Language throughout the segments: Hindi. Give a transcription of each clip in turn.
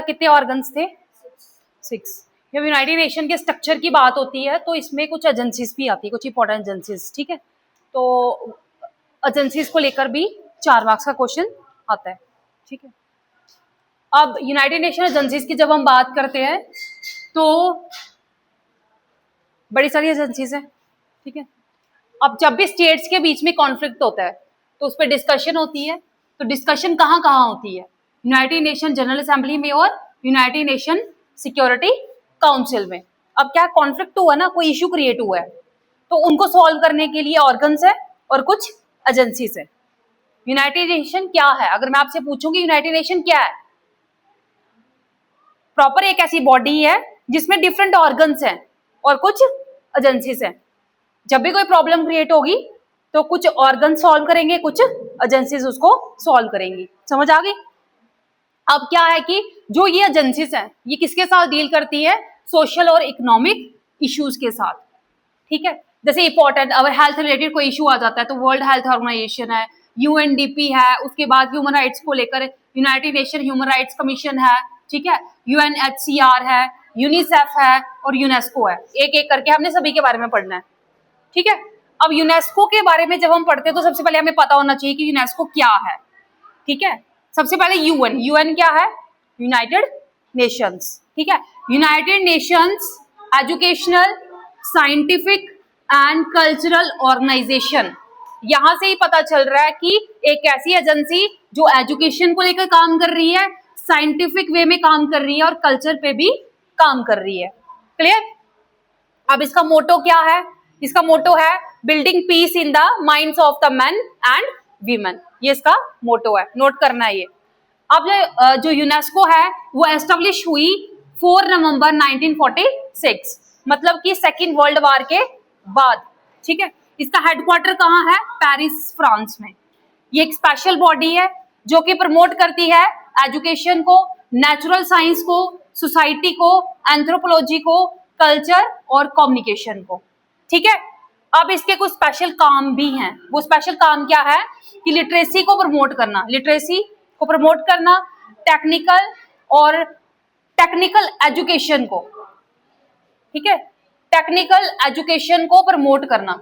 कितने ऑर्गन्स थे? 6। जब यूनाइटेड नेशन के स्ट्रक्चर की बात होती है तो इसमें कुछ एजेंसीज भी आती है, कुछ इंपॉर्टेंट एजेंसीज, ठीक है। तो एजेंसीज को लेकर भी 4 मार्क्स का क्वेश्चन आता है, ठीक है। अब यूनाइटेड नेशन एजेंसीज की जब हम बात करते हैं तो बड़ी सारी एजेंसीज हैं, ठीक है। अब जब भी स्टेट्स के बीच में कॉन्फ्लिक्ट होता है तो उस पर डिस्कशन होती है। तो डिस्कशन कहाँ कहाँ होती है? यूनाइटेड नेशन जनरल असेंबली में और यूनाइटेड नेशन सिक्योरिटी काउंसिल में। अब क्या कॉन्फ्लिक्ट हुआ ना, कोई इश्यू क्रिएट हुआ है तो उनको सॉल्व करने के लिए ऑर्गन्स है और कुछ एजेंसीज है। यूनाइटेड नेशन क्या है? अगर मैं आपसे पूछूंगी यूनाइटेड नेशन क्या है, प्रॉपर एक ऐसी बॉडी है जिसमें डिफरेंट ऑर्गन्स हैं और कुछ एजेंसीज हैं। जब भी कोई प्रॉब्लम क्रिएट होगी तो कुछ ऑर्गन सॉल्व करेंगे, कुछ एजेंसीज उसको सॉल्व करेंगी। समझ आ गई? अब क्या है कि जो ये एजेंसीज हैं ये किसके साथ डील करती है? सोशल और इकोनॉमिक इश्यूज के साथ, ठीक है। जैसे इंपॉर्टेंट अगर हेल्थ रिलेटेड कोई इशू आ जाता है तो वर्ल्ड हेल्थ ऑर्गेनाइजेशन है, यूएनडीपी है, उसके बाद ह्यूमन राइट्स को लेकर United nation human rights commission है, ठीक है, यूएनएचसीआर है, यूनिसेफ है और यूनेस्को है। एक एक करके हमने सभी के बारे में पढ़ना है, ठीक है। अब यूनेस्को के बारे में जब हम पढ़ते हैं तो सबसे पहले हमें पता होना चाहिए कि यूनेस्को क्या है, ठीक है। सबसे पहले यूएन, यूएन क्या है? यूनाइटेड नेशंस, ठीक है। United Nations educational, scientific and cultural organization. यहां से ही पता चल रहा है कि एक ऐसी एजेंसी जो एजुकेशन को लेकर काम कर रही है, साइंटिफिक वे में काम कर रही है और कल्चर पे भी काम कर रही है। क्लियर? अब इसका मोटो क्या है? इसका मोटो है building peace in the minds of the men and women. ये इसका मोटो है, नोट करना है ये। अब जो यूनेस्को है वो एस्टेब्लिश हुई 4 नवंबर 1946, मतलब कि सेकेंड वर्ल्ड वॉर के बाद, ठीक है। इसका हेडक्वार्टर कहाँ है? पेरिस, फ्रांस में। ये एक स्पेशल बॉडी है जो कि प्रमोट करती है एजुकेशन को, नेचुरल साइंस को, सोसाइटी को, एंथ्रोपोलॉजी को, कल्चर और कम्युनिकेशन को, ठीक है। अब इसके कुछ स्पेशल काम भी हैं। वो स्पेशल काम क्या है कि लिटरेसी को प्रमोट करना, लिटरेसी को प्रमोट करना, टेक्निकल एजुकेशन को, ठीक है, टेक्निकल एजुकेशन को प्रमोट करना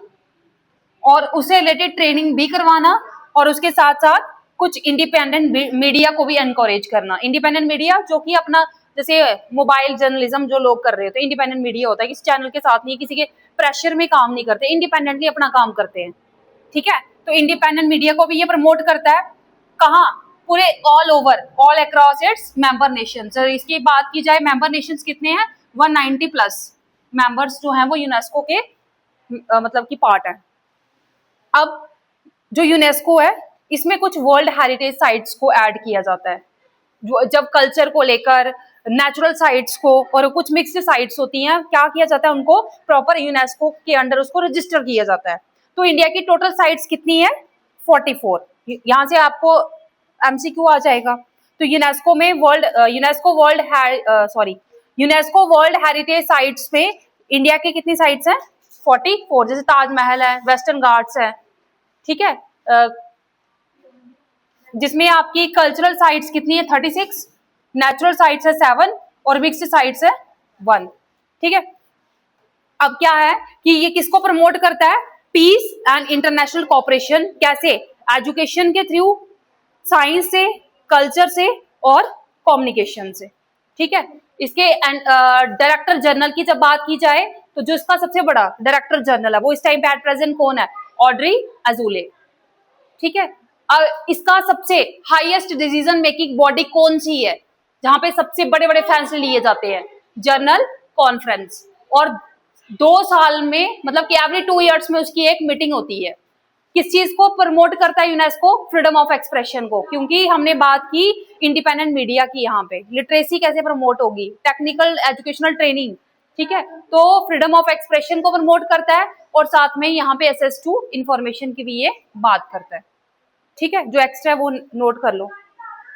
और उससे रिलेटेड ट्रेनिंग भी करवाना और उसके साथ साथ कुछ इंडिपेंडेंट मीडिया को भी एनकरेज करना। इंडिपेंडेंट मीडिया जो कि अपना जैसे मोबाइल जर्नलिज्म जो लोग कर रहे होते हैं, इंडिपेंडेंट मीडिया होता है, किसी चैनल के साथ नहीं, किसी के प्रेशर में काम नहीं करते, इंडिपेंडेंटली अपना काम करते हैं, ठीक है। तो इंडिपेंडेंट मीडिया को भी ये प्रमोट करता है। कहाँ? पूरे all over, all across its member nation. इसकी बात की जाए मेंबर नेशंस कितने हैं? 190 प्लस मेंबर्स जो हैं वो यूनेस्को के मतलब की पार्ट है। अब जो यूनेस्को है इसमें कुछ वर्ल्ड हेरिटेज साइट्स को ऐड किया जाता है, जब कल्चर को लेकर, नेचुरल साइट्स को और कुछ मिक्स्ड साइट्स होती हैं, क्या किया जाता है? उनको प्रॉपर यूनेस्को के अंडर उसको रजिस्टर किया जाता है। तो इंडिया की टोटल साइट्स कितनी है? 44। यहाँ से आपको एमसीक्यू आ जाएगा। तो यूनेस्को वर्ल्ड हेरिटेज साइट्स में इंडिया की कितनी साइट्स हैं? 44। जैसे ताजमहल है, वेस्टर्न घाट्स है, ठीक है, जिसमें आपकी कल्चरल साइट्स कितनी है? 36, नेचुरल साइट्स है 7 और मिक्स्ड साइट्स है 1, ठीक है। अब क्या है कि ये किसको प्रमोट करता है? Peace and international cooperation. कैसे? एजुकेशन के थ्रू, साइंस से, कल्चर से और कम्युनिकेशन से, ठीक है। इसके डायरेक्टर जनरल की जब बात की जाए तो जो इसका सबसे बड़ा डायरेक्टर जनरल है वो इस टाइम पे एट प्रेजेंट कौन है? ऑड्री अजूले, ठीक है। इसका सबसे हाईएस्ट डिसीजन मेकिंग बॉडी कौन सी है जहां पे सबसे बड़े बड़े फैसले लिए जाते हैं? General conference. और 2 साल में, मतलब कि एवरी 2 इयर्स में उसकी एक मीटिंग होती है। किस चीज को प्रमोट करता है यूनेस्को? फ्रीडम ऑफ एक्सप्रेशन को, क्योंकि हमने बात की इंडिपेंडेंट मीडिया की, यहाँ पे लिटरेसी कैसे प्रमोट होगी, टेक्निकल एजुकेशनल ट्रेनिंग, ठीक है। तो फ्रीडम ऑफ एक्सप्रेशन को प्रमोट करता है और साथ में यहाँ पे एक्सेस टू इंफॉर्मेशन की भी ये बात करता है, ठीक है। जो एक्स्ट्रा है वो नोट कर लो।